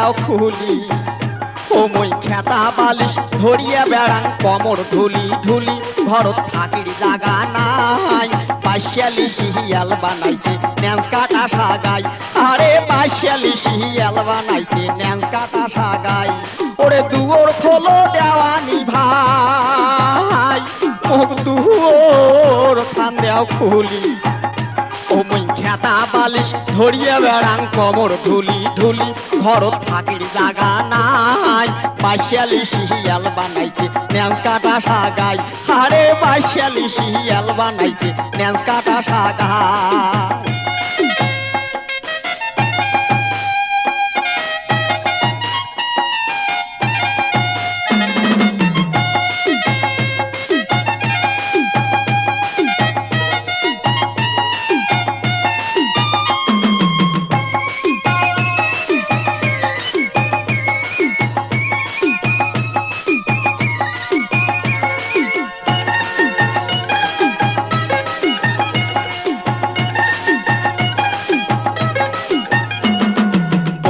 দেও খুলি ও মই খেতা বালিশ ধরিয়া বেড়ান কমর ঢুলি ঢুলি ঘর থাকির জাগা নাই পাশালি শিয়াল বানাইছে ন্যান্স কাটা সাগাই আরে পাশালি শিয়াল বানাইছে ন্যান্স কাটা সাগাই ওরে দুয়োর খোলো দেওয়ানি ভাই মুখ দুয়োর খান দেও খুলি ও মই খেতা বালিশ ধরিয়া বেড়াং কমর ঢুলি ঢুলি ঘর থাকির জাগা নাই পাশালি শিয়াল বানাইছে ন্যান্স কাটা সাগাই আরে পাশালি শিয়াল বানাইছে ন্যান্স কাটা সাগাই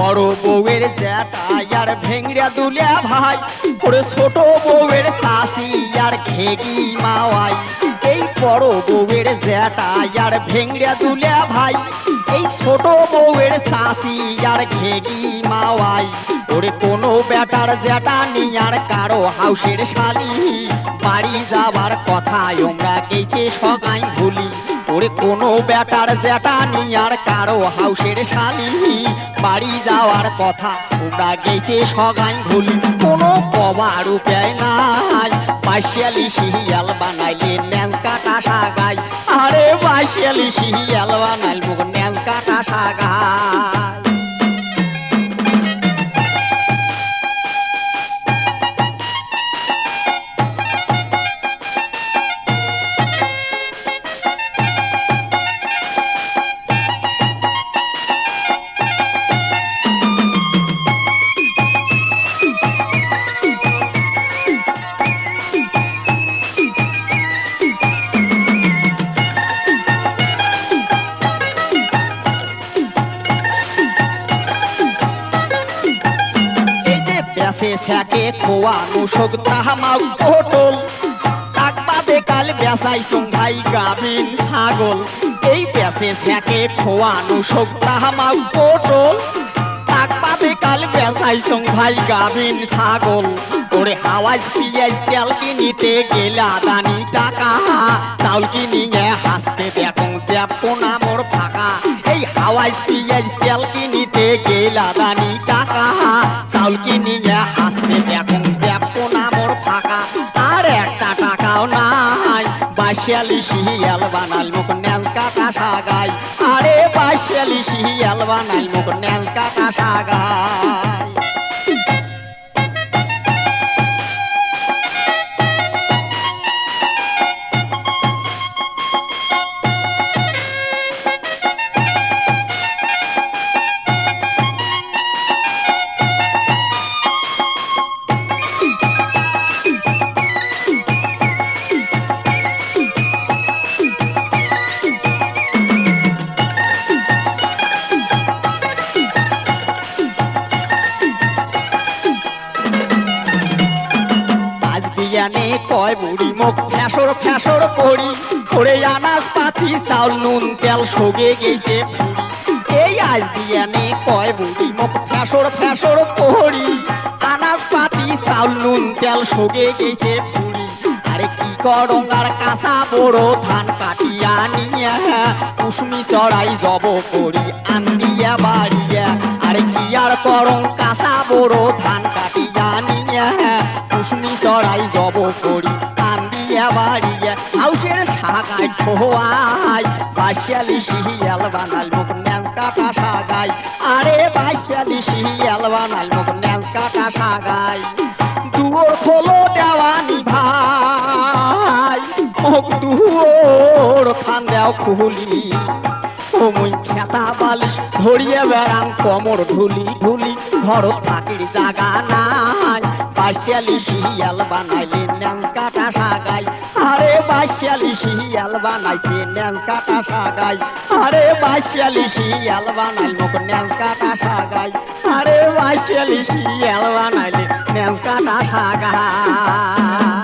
বড় বউয়ের জ্যাঠা আর ভেংড়া দুলিয়া ভাই ওরে ছোট বউয়ের চাষি আর ঘেগি মাওয়াই এই বড় বউয়ের জ্যাঠা আর ভেংড়া দুলিয়া ভাই এই ছোট বউয়ের চাষি আর ঘেগি মাওয়াই ওরে কোনো বেটার জ্যাঠা নিয়ার কারো হাউসের শালি বাড়ি যাবার কথা আমরা গেছে সগাই ভুলি ওরে কোনো বেটার জ্যাঠা নিয়ার কারো হাউসের শালি বাড়ি যাওয়ার কথা তোমরা গেছে সগাই ভুলি কোনো কবার উপায় নাই পাশালি শিয়াল বানাইলে ন্যান্স কাটা সাগাই আরে পাশালি শিয়াল বানাইল মুখ ন্যান্স কাটা সাগাই ছ্যাকে খোয়ানো শোক তাহামাও পটল তাকবাদে কাল বেসাইছং ভাই গাবিন ছাগল এই বেসে ছ্যাকে খোয়ানো শোক তাহামাও পটল তাকবাদে কাল বেসাইছং ভাই গাবিন ছাগল ওরে হাওয়াজ পিঁয়াজ তেল কিনিতে গেলা দানি টাকা চাউল কিনিয়ে হাসতে দেখো জ্যাপো না মোর ফাঁকা এই হাওয়াজ পিঁয়াজ তেল কিনিতে গেলা দানি টাকা চাউল কিনিয়ে হাসতে দেখো জ্যাপো না মোর ফাঁকা আর একটা টাকাও নাই পাশালি শিয়াল বানাইল মুখ ন্যান্স কাটা সাগাই আরে পাশালি শিয়াল বানাইল মুখ ন্যান্স কাটা সাগাই জানে কয় বুড়ি মুখ ফ্যাসর ফ্যাসর করি করে আনাজ পাতি চাউল নুন তেল সগে গেছে এই আজ বিয়ানে কয় বুড়ি মুখ ফ্যাসর ফ্যাসর করি আনাজ পাতি চাউল নুন তেল সগে গেছে ফুড়ি আরে কি করং আর কাঁচা বড় ধান কাটিয়া নিয়া কুসুমি চড়াই জব করি আন্দিয়া বাড়িয়া আরে কি আর করং কাঁচা বড় ধান কাটিয়া নিয়া কুসুমি চড়াই জব করি আন্দিয়া বাড়িয়া হাউসের সাগাই খোয়াই পাশালি শিয়াল বানাইল মুখ ন্যান্স কাটা সাগাই আরে পাশালি শিয়াল বানাইল মুখ ন্যান্স কাটা সাগাই দুয়োর খোলো দেওয়ানি ভাই মুখ দুয়োর খান দেও খুলি ও মই খেতা বালিশ ধরিয়া বেড়াং কমর ঢুলি ঢুলি ঘর থাকির জাগা নাই বাসিয়ালি শিয়াল বানাইলে ন্যাংস কাটা সাগাই আরে বাসিয়ালি শিয়াল বানাইছে ন্যাংস কাটা সাগাই আরে বাসিয়ালি শিয়াল বানাই মুখ ন্যাংস কাটা সাগাই আরে বাসিয়ালি শিয়াল বানাইলে ন্যাংস কাটা সাগাই